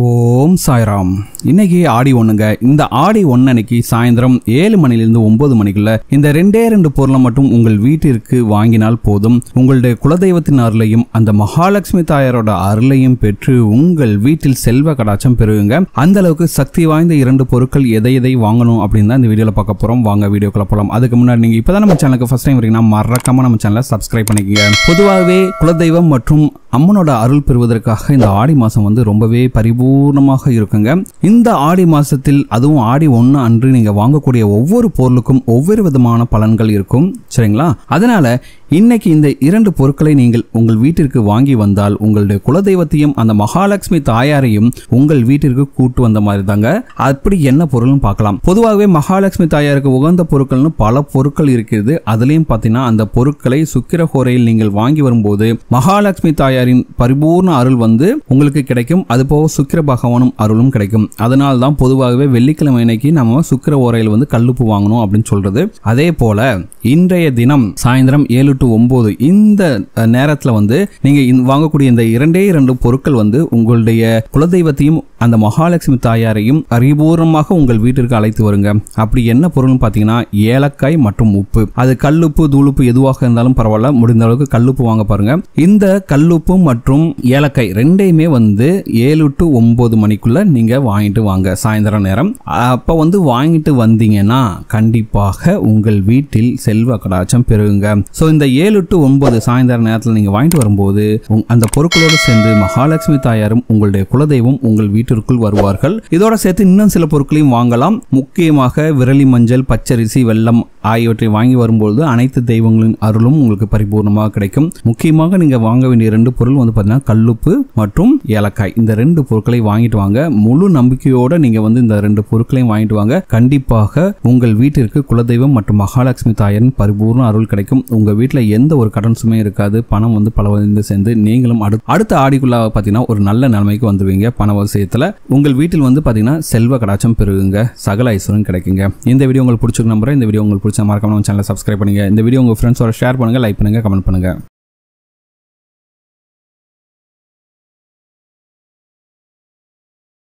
ஓம் சாய்ராம். இன்னைக்கு ஆடி ஒண்ணுங்க. இந்த ஆடி ஒன்னன்னைக்கு சாயந்தரம் 7 மணிலிருந்து 9 மணிக்குள்ள இந்த ரெண்டு பொருளை மட்டும் உங்கள் வீட்டிற்கு வாங்கினால் போதும். உங்களுடைய குலதெய்வத்தின் அருளையும் அந்த மகாலட்சுமி தாயாரோட அருளையும் பெற்று உங்கள் வீட்டில் செல்வ கடாட்சம் பெறுங்க. அந்த அளவுக்கு சக்தி வாய்ந்த 2 பொருட்கள் எதை வாங்கணும் அப்படின்னு தான் இந்த வீடியோல பார்க்க போறோம். வாங்க வீடியோக்குள்ள போலாம். அதுக்கு முன்னாடி நீங்க இப்பதான் நம்ம சேனலுக்கு ஃபர்ஸ்ட் டைம் வரீங்கன்னா மறக்காம நம்ம சேனலை சப்ஸ்கிரைப் பண்ணிக்கங்க. பொதுவாகவே குலதெய்வம் மற்றும் அம்மனோட அருள் பெறுவதற்காக இந்த ஆடி மாசம் ரொம்பவே பரிபூர்ணமாக இருக்குங்க. இந்த ஆடி மாசத்தில் அதுவும் ஆடி 1 அன்று நீங்க வாங்கக்கூடிய ஒவ்வொரு பொருளுக்கும் ஒவ்வொரு விதமான பலன்கள் இருக்கும். சரிங்களா? அதனால இன்னைக்கு இந்த 2 பொருட்களை நீங்கள் உங்கள் வீட்டிற்கு வாங்கி வந்தால் உங்களுடைய குலதெய்வத்தையும் அந்த மகாலட்சுமி தாயாரையும் உங்கள் வீட்டிற்கு கூட்டு வந்த மாதிரி தாங்க. அப்படி என்ன பொருள்னு பார்க்கலாம். பொதுவாகவே மகாலட்சுமி தாயாருக்கு உகந்த பொருட்கள்னு பல பொருட்கள் இருக்கிறது. அதுலயும் பாத்தீங்கன்னா அந்த பொருட்களை சுக்கிர ஹோரையில் நீங்கள் வாங்கி வரும்போது மகாலட்சுமி தாயாரின் பரிபூர்ண அருள் உங்களுக்கு கிடைக்கும். அது போக சுக்கிர பகவானும் அருளும் கிடைக்கும். அதனால தான் பொதுவாகவே வெள்ளிக்கிழமை அன்னைக்கு நம்ம சுக்கிர ஹோரையில் கல்லுப்பு வாங்கணும் அப்படின்னு சொல்றது. அதே போல இன்றைய தினம் சாயந்தரம் 7 to 9 இந்த நேரத்துல நீங்க வாங்கக்கூடிய இந்த 2 பொருட்கள் உங்களுடைய குலதெய்வத்தையும் அந்த மகாலட்சுமி தாயாரையும் பரிபூர்ணமாக உங்கள் வீட்டிற்கு அழைத்து வருங்க. அப்படி என்ன பொருள்னு பாத்தீங்கன்னா ஏலக்காய் மற்றும் உப்பு. அது கல்லுப்பு தூளுப்பு எதுவாக இருந்தாலும் பரவாயில்ல, முடிந்த அளவுக்கு கல்லுப்பு வாங்க பாருங்க. இந்த கல்லுப்பு மற்றும் ஏலக்காய் ரெண்டையுமே 7 to 9 மணிக்குள்ள நீங்க வாங்கிட்டு வாங்க. சாயந்தரம் நேரம் அப்ப வாங்கிட்டு வந்தீங்கன்னா கண்டிப்பாக உங்கள் வீட்டில் செல்வ கடாட்சம் பெறுங்க. சோ இந்த 7 to 9 சாயந்தர நேரத்தில் நீங்க வாங்கிட்டு வரும்போது அந்த பொருட்களோடு சேர்ந்து மகாலட்சுமி தாயாரும் உங்களுடைய குலதெய்வம் உங்கள் வீட்டிற்குள் வருவார்கள். இதோட சேர்த்து இன்னும் சில பொருட்களையும் வாங்கலாம். முக்கியமாக விரலி மஞ்சள், பச்சரிசி, வெல்லம் ஆகியவற்றை வாங்கி வரும்போது அனைத்து தெய்வங்களின் அருளும் உங்களுக்கு பரிபூர்ணமாக கிடைக்கும். முக்கியமாக நீங்க வாங்க வேண்டிய 2 பொருள் பாத்தீங்கன்னா கல்லுப்பு மற்றும் ஏலக்காய். இந்த 2 பொருட்களை வாங்கிட்டு வாங்க. முழு நம்பிக்கையோட நீங்க இந்த 2 பொருட்களையும் வாங்கிட்டு வாங்க. கண்டிப்பாக உங்கள் வீட்டிற்கு குலதெய்வம் மற்றும் மகாலட்சுமி தாயாரின் பரிபூர்ண அருள் கிடைக்கும். உங்க வீட்டுல எந்த ஒரு கடன் சுமையும் இருக்காது. பணம் பல சேர்ந்து நீங்களும் அடுத்த ஆடிக்குள்ள பாத்தீங்கன்னா ஒரு நல்ல நிலைமைக்கு வந்துருவீங்க. பண விஷயத்துல உங்கள் வீட்டில் பாத்தீங்கன்னா செல்வ கடாட்சம் பெறுங்க. சகல ஐஸ்வரம் கிடைக்குங்க. இந்த வீடியோ உங்களுக்கு பிடிச்சிருக்கு நம்புறேன். இந்த வீடியோ உங்களுக்கு பிடிச்ச மறக்காம நம்ம சேனலை சப்ஸ்கிரைப் பண்ணுங்க. இந்த வீடியோ உங்க ஃப்ரெண்ட்ஸோட ஷேர் பண்ணுங்க, லைக் பண்ணுங்க, கமெண்ட் பண்ணுங்க.